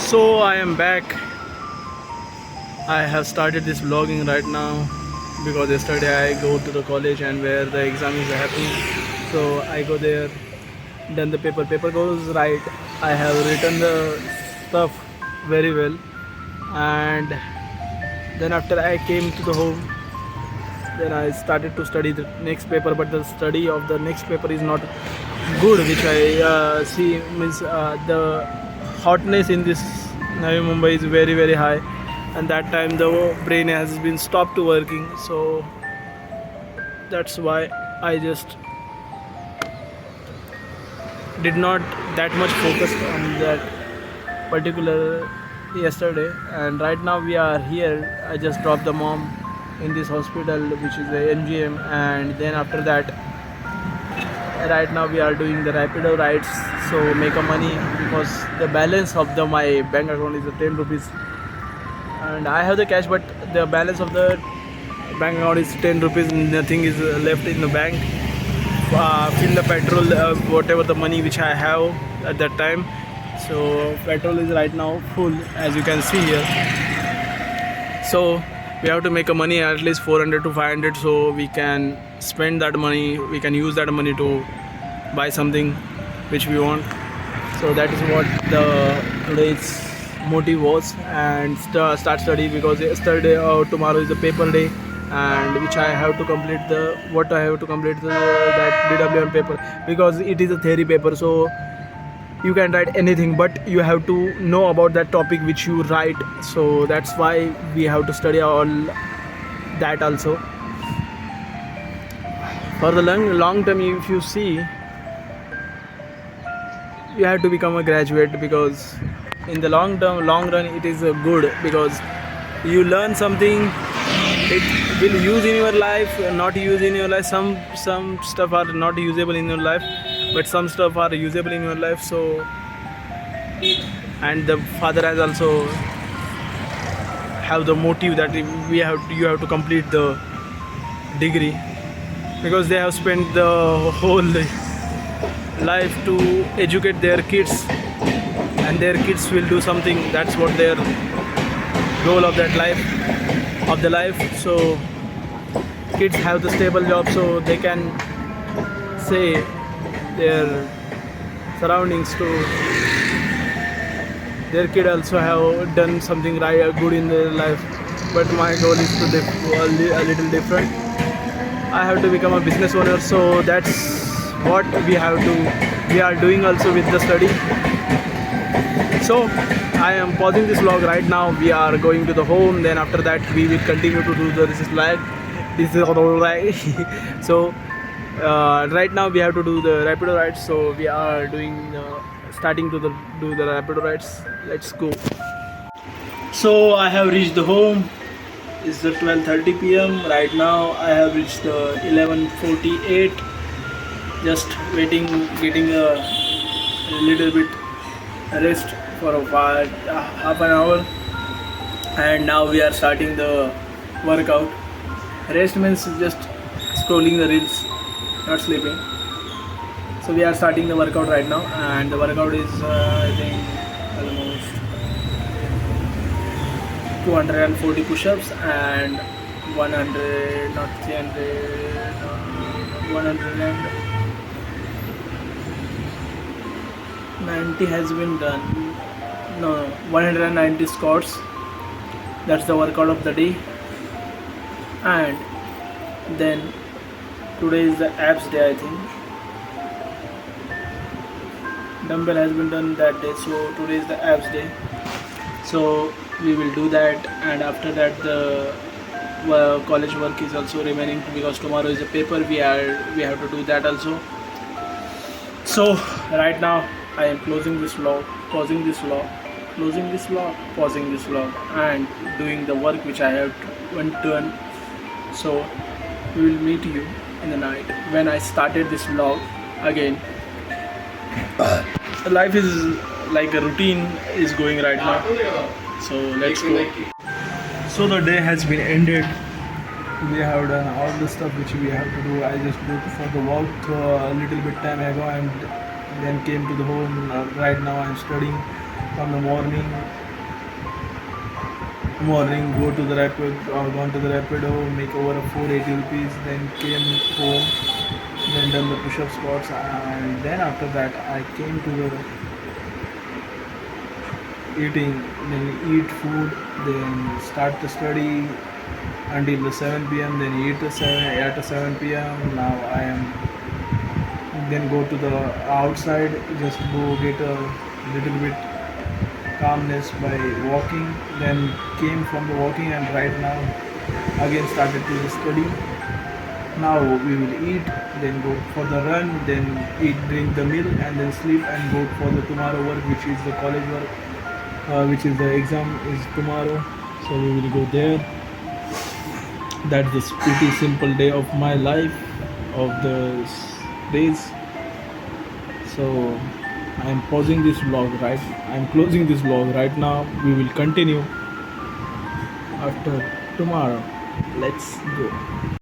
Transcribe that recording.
So I am back. I have started this vlogging right now because yesterday I go to the college and where the exam is happening. So I go there, done the paper. Paper goes right. I have written the stuff very well, and then after I came to the home, then I started to study the next paper. But the study of the next paper is not good, which I see means the hotness in this Navi Mumbai is very high, and that time the brain has been stopped to working. So that's why I just did not that much focus on that particular yesterday. And right now we are here. I just dropped the mom in this hospital, which is the NGM, and then after that right now we are doing the rapido rides, so make a money because the balance of the my bank account is 10 rupees, and I have the cash, but the balance of the bank account is 10 rupees. Nothing is left in the bank. Fill the petrol, whatever the money which I have at that time. So petrol is right now full, as you can see here. So we have to make a money at least 400 to 500, so we can spend that money. We can use that money to buy something which we want. So that is what the today's motive was, and start study because yesterday or tomorrow is the paper day, and which I have to complete that DWM paper, because it is a theory paper. So you can write anything, but you have to know about that topic which you write. So that's why we have to study all that also. For the long term, if you see, you have to become a graduate, because in the long run it is good, because you learn something, it will use in your life, not use in your life. Some stuff are not usable in your life, but some stuff are usable in your life. So, and the father has also have the motive that you have to complete the degree, because they have spent the whole life to educate their kids, and their kids will do something. That's what their goal of that life. So kids have the stable job, so they can say their surroundings to their kid also have done something right, good in their life. But my goal is to a little different. I have to become a business owner, so that's what we are doing also with the study. So I am pausing this vlog right now. We are going to the home, then after that we will continue to do this is all right. So right now we have to do the rapido rides, so we are doing starting to do the rapido rides. Let's go. So I have reached the home. It's the 12:30 p.m. right now. I have reached the 11:48. Just waiting, getting a little bit rest for about half an hour, and now we are starting the workout. Rest means just scrolling the reels, not sleeping. So we are starting the workout right now, and the workout is I think almost 240 push-ups and 100, not 300, 190 has been done. No, 190 squats. That's the workout of the day. And then today is the abs day, I think. Dumbbell has been done that day, so today is the abs day. So we will do that, and after that the college work is also remaining, because tomorrow is a paper. We have to do that also. So right now I am closing this vlog, pausing this vlog, pausing this vlog, and doing the work which I have done. So we will meet you in the night when I started this vlog again. Life is like a routine is going right now. So let's go. So the day has been ended. We have done all the stuff which we have to do. I just went for the walk a little bit time ago, and then came to the home. Right now I'm studying. from the morning go to the gone to the Rapido, make over a 480 rupees, then came home, then done the push-up squats, and then after that I came to the eating, then eat food, then start the study until the 7 p.m. Then eat the 7 at the 7 p.m. Now I am then go to the outside, just go get a little bit calmness by walking, then came from the walking and right now again started to study. Now we will eat, then go for the run, then eat, drink the meal, and then sleep and go for the tomorrow work, which is the college work, which is the exam is tomorrow. So we will go there. That's the pretty simple day of my life, of the days. So I'm pausing this vlog right. I'm closing this vlog right now. We will continue after tomorrow. Let's go.